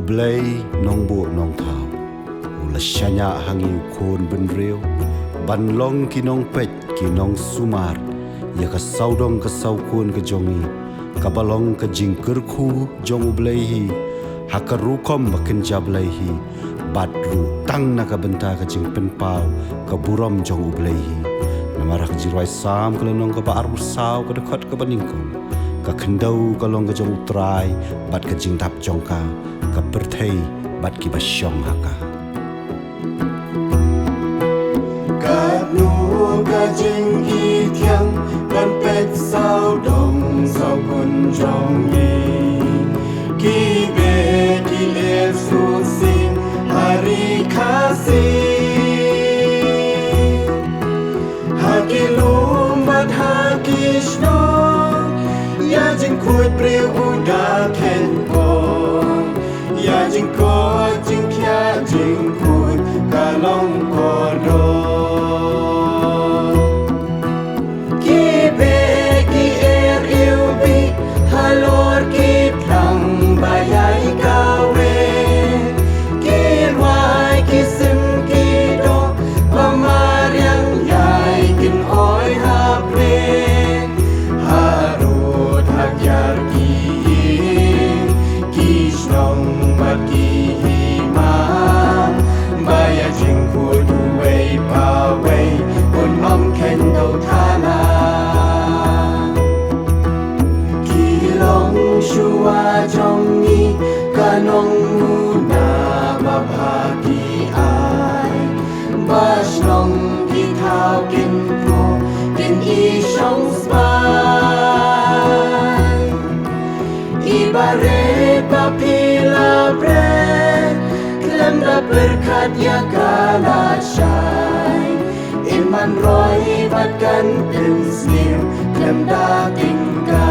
blay nong bu nong thao ula shanya hangi khon ben reu ban long ki nong pet ki nong sumar ya ka saudong ka sau khon ka jongi ka balong ka jingker khu jong blay hi hakaru kom makin jablay hi badru tang na ka benta ka jing pen pau ka burom jong blay hi namarak jirwai sam ka nong ka baru sau ka dekat ka baningkong ka kendau ka long ka jong utrai bat ka jing tap jong ka berthei bat ki basyong haka ka nu ka jing i thiang ban pet sao dong sao kun jong yi ki be ki le su sin hari khasi hakilum bat hakishno ya jing khoi pre uda ken ko ya jing ko jing kya jing kun ka long ko do ki be ki yêu bi halor ki plang bayai ka we ki wai ki sim ki do pamariang yai kin oi ha pre harut hagyar ki kishnong ki hima baya jing ku duwei pa wei un mom ken do thana ki long shua jong ni kanong mu na ma bha ki ai bash long ki thao kin ko kin i shong spai ibare pa pila bre klem da berkat ya kala shai iman roi batkan pensnim klem da tinggal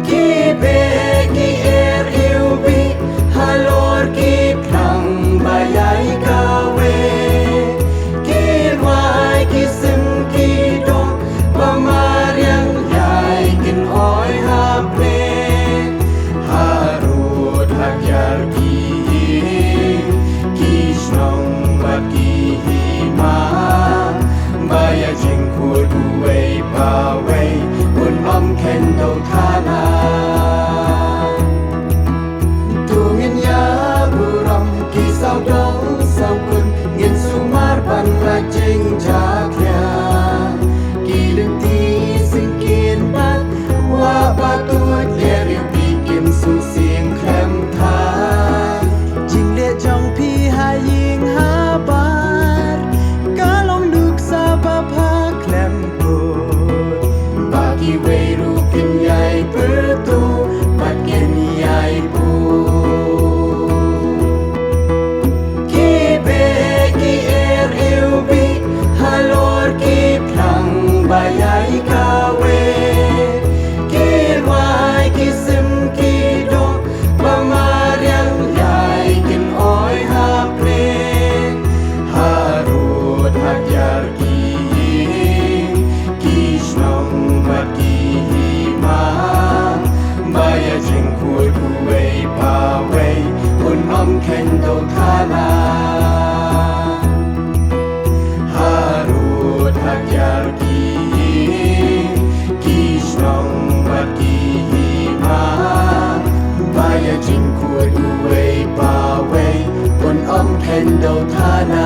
ki be ki ubi halor ki plang bayai kawe ki wai ki sim ki do pamariang yai kin oi ha pre harut hagyar ki kishnong bat ki hima baya jing ku duwei pa wei un om ken do thana tungin ya buram ki sao dong sao kun ngin sumar ban la jing jakya ki lưng ti sing kin bat wa patut leri bikin su sing klem thai jing le jong pi ha ying ha bar ka long luk sa pa pha klem ko ba ki we ru kin yai per tu bat ken yai bu ki be ki ubi halor ki plang bayai ka we ki wai ki sim ki do pamariang yai kin oi ha pre harut hagyar ki kishnong bat ki hima baya jing ku duwei pa wei un om ken do thana harut hagyar ki kishnong bat ki hima baya jing ku duwei pa wei un om ken do thana